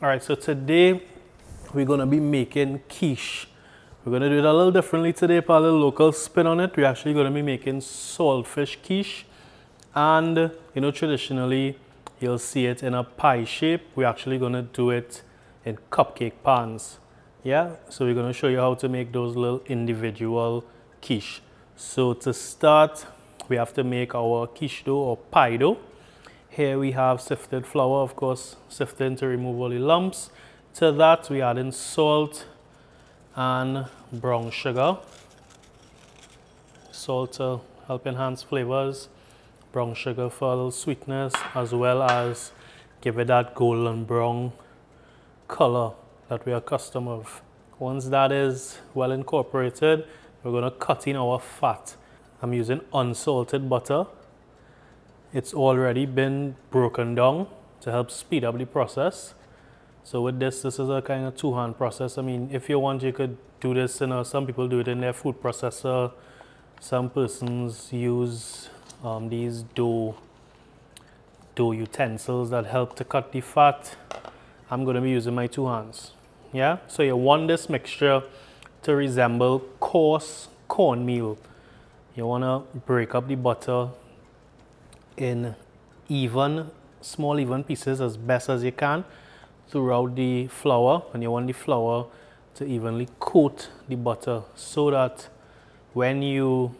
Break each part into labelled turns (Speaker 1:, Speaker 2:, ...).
Speaker 1: All right, so today we're gonna be making quiche. We're gonna do it a little differently today, put a little local spin on it. We're actually gonna be making saltfish quiche. And you know, traditionally you'll see it in a pie shape. We're actually gonna do it in cupcake pans. Yeah, so we're gonna show you how to make those little individual quiche. So to start, we have to make our quiche dough or pie dough. Here we have sifted flour, of course, sifting to remove all the lumps. To that, we add in salt and brown sugar. Salt to help enhance flavors, brown sugar for a little sweetness, as well as give it that golden brown color that we are accustomed of. Once that is well incorporated, we're going to cut in our fat. I'm using unsalted butter. It's already been broken down to help speed up the process. So with this is a kind of two-hand process. I mean, if you want, you could do this in some people do it in their food processor. Some persons use these dough utensils that help to cut the fat. I'm going to be using my two hands. Yeah, so you want this mixture to resemble coarse cornmeal. You want to break up the butter in small even pieces as best as you can throughout the flour, and you want the flour to evenly coat the butter so that when you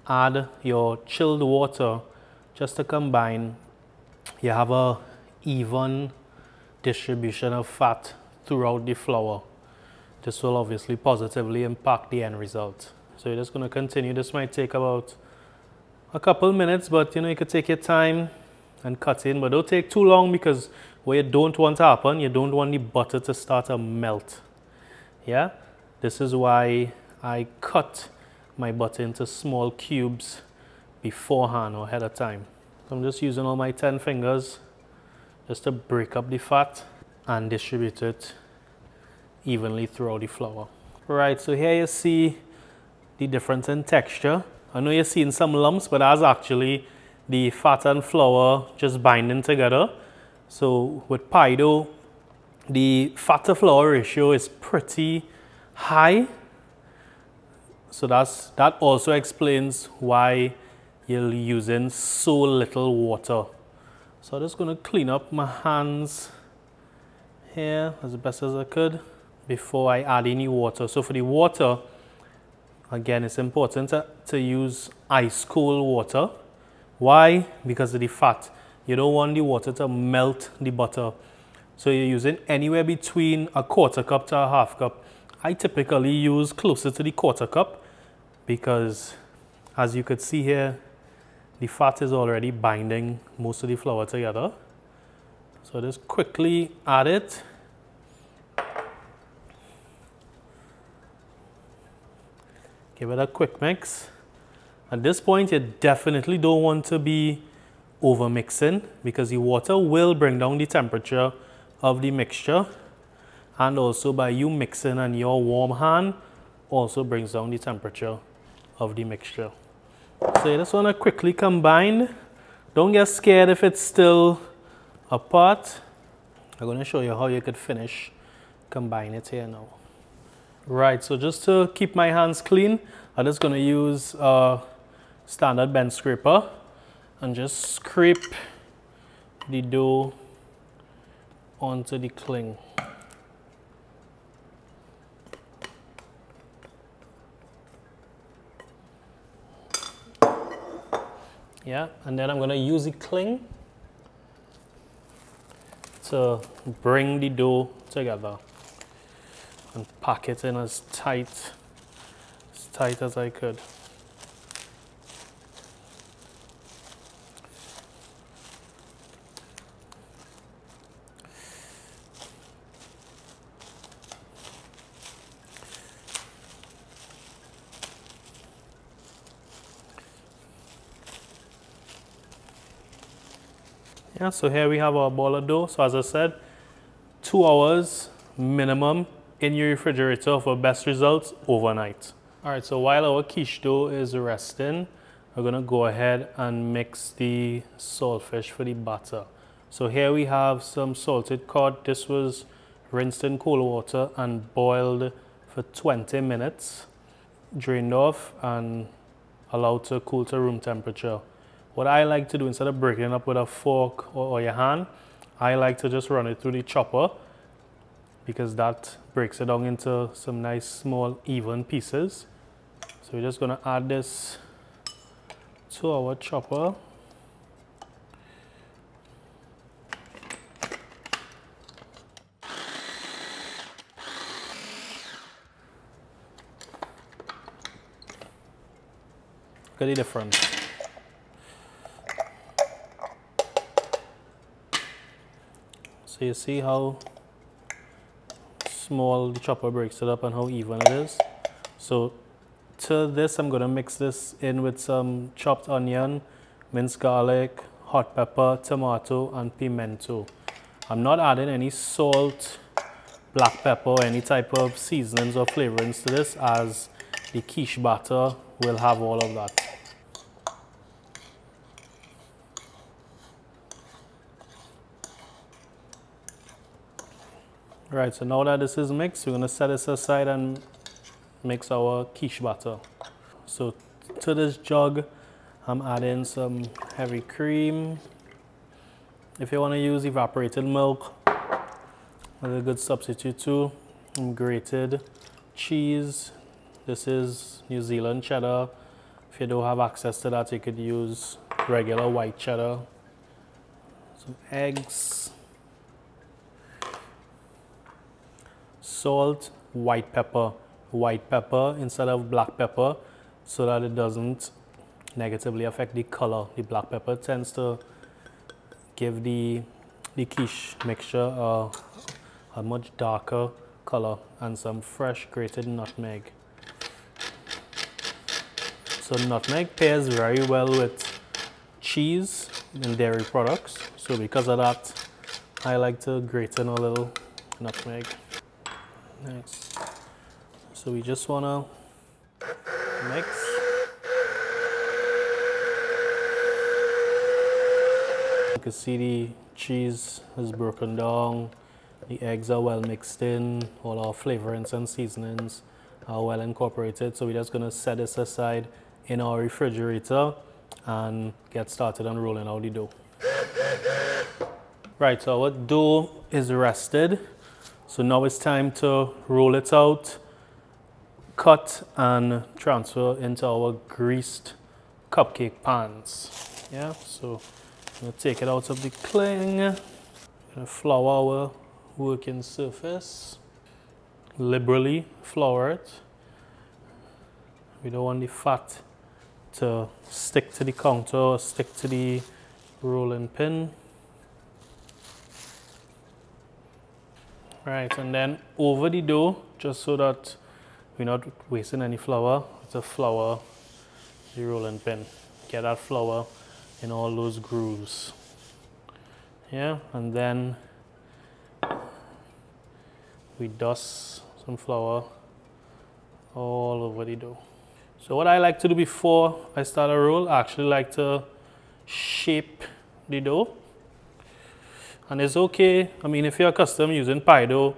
Speaker 1: add your chilled water just to combine, you have a even distribution of fat throughout the flour. This will obviously positively impact the end result. So you're just going to continue. This might take about a couple minutes, but you know, you could take your time and cut in, but don't take too long, because what you don't want to happen, you don't want the butter to start to melt. Yeah, this is why I cut my butter into small cubes beforehand or ahead of time. So I'm just using all my 10 fingers just to break up the fat and distribute it evenly throughout the flour. Right, so here you see the difference in texture. I know you're seeing some lumps, but that's actually the fat and flour just binding together. So with pie dough, the fat to flour ratio is pretty high. So that also explains why you're using so little water. So I'm just going to clean up my hands here as best as I could before I add any water. So for the water, again, it's important to use ice cold water. Why? Because of the fat. You don't want the water to melt the butter. So you're using anywhere between a quarter cup to a half cup. I typically use closer to the quarter cup because, as you could see here, the fat is already binding most of the flour together. So just quickly add it. Give it a quick mix. At this point, you definitely don't want to be over mixing, because the water will bring down the temperature of the mixture, and also by you mixing and your warm hand also brings down the temperature of the mixture. So you just want to quickly combine. Don't get scared if it's still apart. I'm going to show you how you could finish combine it here now. Right, so just to keep my hands clean, I'm just going to use a standard bench scraper and just scrape the dough onto the cling. Yeah, and then I'm going to use the cling to bring the dough together and pack it in as tight as I could. Yeah, so here we have our ball of dough. So as I said, 2 hours minimum in your refrigerator for best results overnight. All right, so while our quiche dough is resting, we're gonna go ahead and mix the saltfish for the batter. So here we have some salted cod. This was rinsed in cold water and boiled for 20 minutes, drained off and allowed to cool to room temperature. What I like to do, instead of breaking it up with a fork or your hand, I like to just run it through the chopper, because that breaks it down into some nice small even pieces. So we're just going to add this to our chopper. Look at the difference. So you see how small the chopper breaks it up and how even it is. So to this, I'm going to mix this in with some chopped onion, minced garlic, hot pepper, tomato, and pimento. I'm not adding any salt, black pepper, or any type of seasonings or flavorings to this, as the quiche batter will have all of that. Right, so now that this is mixed, we're going to set this aside and mix our quiche batter. So to this jug, I'm adding some heavy cream. If you want to use evaporated milk, that's a good substitute too. Grated cheese. This is New Zealand cheddar. If you don't have access to that, you could use regular white cheddar. Some eggs. Salt, white pepper instead of black pepper, so that it doesn't negatively affect the color. The black pepper tends to give the quiche mixture a much darker color. And some fresh grated nutmeg. So nutmeg pairs very well with cheese and dairy products, so because of that I like to grate in a little nutmeg. Next, so we just want to mix. You can see the cheese is broken down, the eggs are well mixed in, all our flavorings and seasonings are well incorporated. So we're just going to set this aside in our refrigerator and get started on rolling out the dough. Right, so our dough is rested. So now it's time to roll it out, cut and transfer into our greased cupcake pans. Yeah, so I'm going to take it out of the cling, going to flour our working surface, liberally flour it. We don't want the fat to stick to the counter or stick to the rolling pin. Right, and then over the dough, just so that we're not wasting any flour, to flour the rolling pin. Get that flour in all those grooves. Yeah, and then we dust some flour all over the dough. So what I like to do before I start a roll, I actually like to shape the dough. And it's okay, I mean, if you're accustomed using pie dough,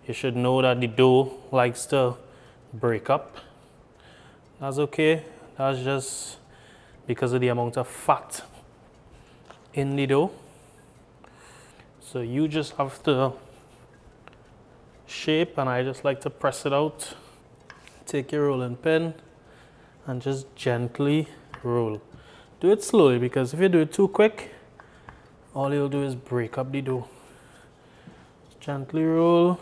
Speaker 1: you should know that the dough likes to break up. That's okay, that's just because of the amount of fat in the dough. So you just have to shape, and I just like to press it out. Take your rolling pin and just gently roll. Do it slowly, because if you do it too quick, all you'll do is break up the dough. Gently roll.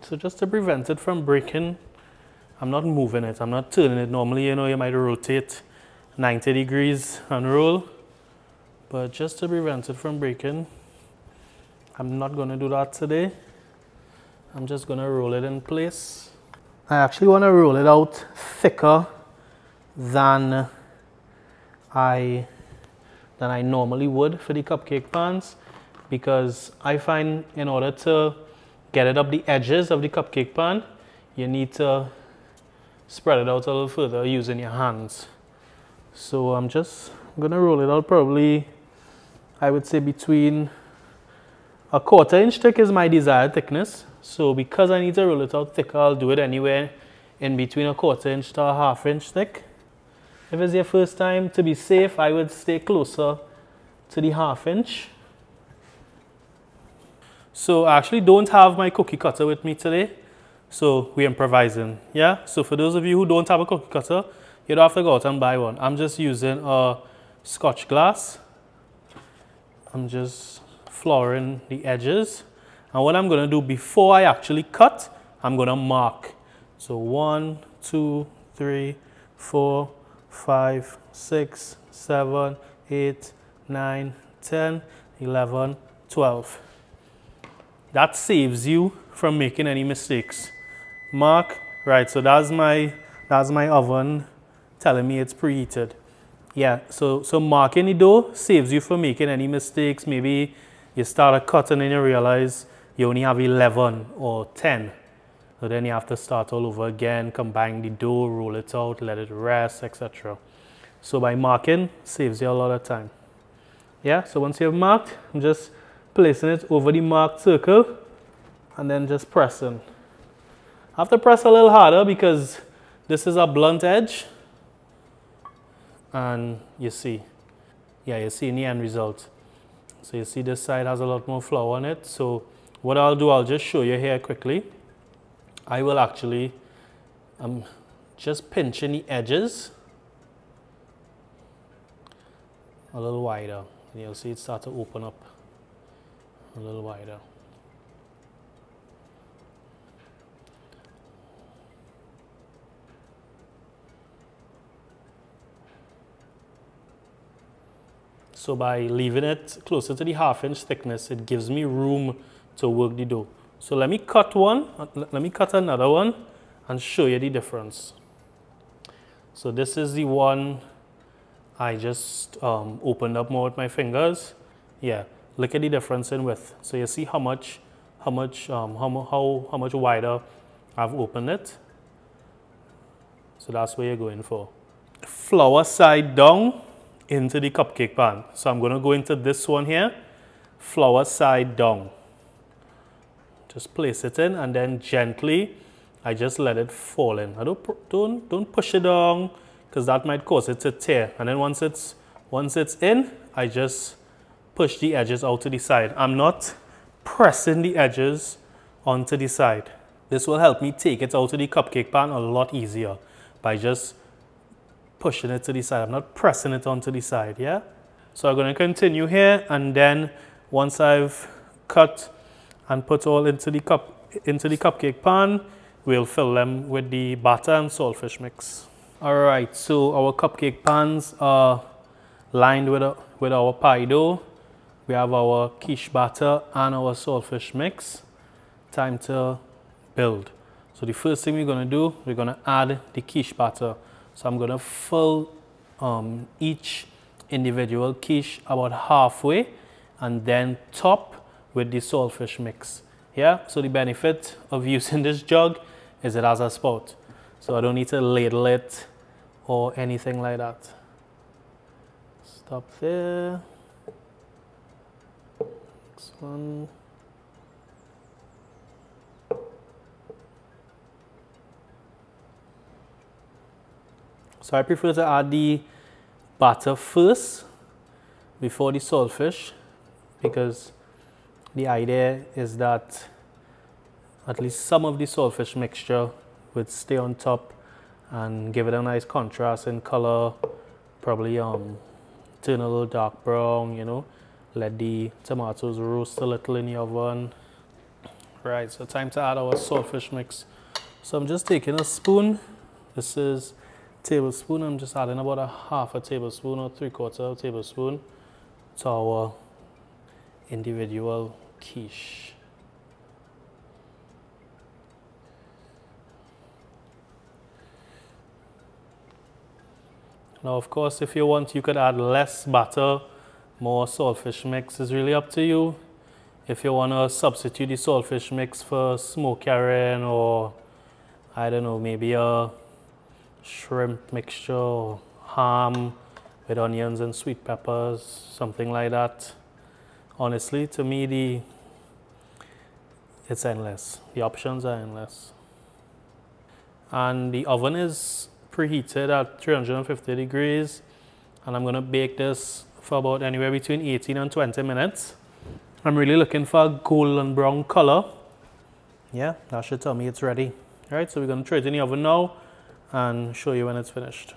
Speaker 1: So just to prevent it from breaking, I'm not moving it, I'm not turning it. Normally, you know, you might rotate 90 degrees and roll, but just to prevent it from breaking, I'm not going to do that today. I'm just going to roll it in place. I actually want to roll it out thicker than I normally would for the cupcake pans, because I find in order to get it up the edges of the cupcake pan, you need to spread it out a little further using your hands. So I'm just gonna roll it out probably, I would say between a 1/4 inch thick is my desired thickness. So because I need to roll it out thicker, I'll do it anywhere in between a 1/4 inch to a 1/2 inch thick. If it's your first time, to be safe, I would stay closer to the 1/2 inch. So I actually don't have my cookie cutter with me today, so we're improvising, yeah? So for those of you who don't have a cookie cutter, you don't have to go out and buy one. I'm just using a Scotch glass. I'm just flouring the edges. And what I'm gonna do before I actually cut, I'm gonna mark. So 1, 2, 3, 4, 5, 6, 7, 8, 9, 10, 11, 12. That saves you from making any mistakes. Mark, right, so that's my oven telling me it's preheated. Yeah, so marking the dough saves you from making any mistakes. Maybe you start a cut and then you realize you only have 11 or 10. So then you have to start all over again, combine the dough, roll it out, let it rest, etc. So by marking, saves you a lot of time. Yeah, so once you have marked, I'm just placing it over the marked circle and then just pressing. I have to press a little harder because this is a blunt edge. And you see, yeah, you see in the end result. So you see this side has a lot more flour on it. So what I'll do, I'll just show you here quickly. I will actually, I'm just pinching the edges a little wider. And you'll see it start to open up a little wider. So by leaving it closer to the 1/2 inch thickness, it gives me room to work the dough. So let me cut one, let me cut another one and show you the difference. So this is the one I just opened up more with my fingers. Yeah, look at the difference in width. So you see how much wider I've opened it. So that's what you're going for. Flour side down into the cupcake pan. So I'm going to go into this one here, flour side down. Just place it in and then gently I just let it fall in. I don't push it down because that might cause it to tear. And then once it's in, I just push the edges out to the side. I'm not pressing the edges onto the side. This will help me take it out of the cupcake pan a lot easier by just pushing it to the side. I'm not pressing it onto the side, yeah? So I'm going to continue here, and then once I've cut and put all into the cupcake pan, we'll fill them with the batter and saltfish mix. All right, so our cupcake pans are lined with our pie dough. We have our quiche batter and our saltfish mix. Time to build. So the first thing we're going to do, we're going to add the quiche batter. So I'm going to fill each individual quiche about halfway and then top with the saltfish mix. Yeah, so the benefit of using this jug is it has a spout. So I don't need to ladle it or anything like that. Stop there. Next one. So I prefer to add the batter first before the saltfish, because the idea is that at least some of the saltfish mixture would stay on top and give it a nice contrast in color, probably turn a little dark brown, you know, let the tomatoes roast a little in the oven. Right, so time to add our saltfish mix. So I'm just taking a spoon. This is tablespoon. I'm just adding about a 1/2 tablespoon or 3/4 tablespoon to our individual quiche. Now, of course, if you want, you could add less batter, more saltfish mix. Is really up to you. If you want to substitute the saltfish mix for smoked herring, or I don't know, maybe a shrimp mixture or ham, with onions and sweet peppers, something like that. Honestly, to me, it's endless. The options are endless. And the oven is preheated at 350 degrees. And I'm gonna bake this for about anywhere between 18 and 20 minutes. I'm really looking for a golden brown color. Yeah, that should tell me it's ready. All right, so we're gonna throw it in the oven now and show you when it's finished.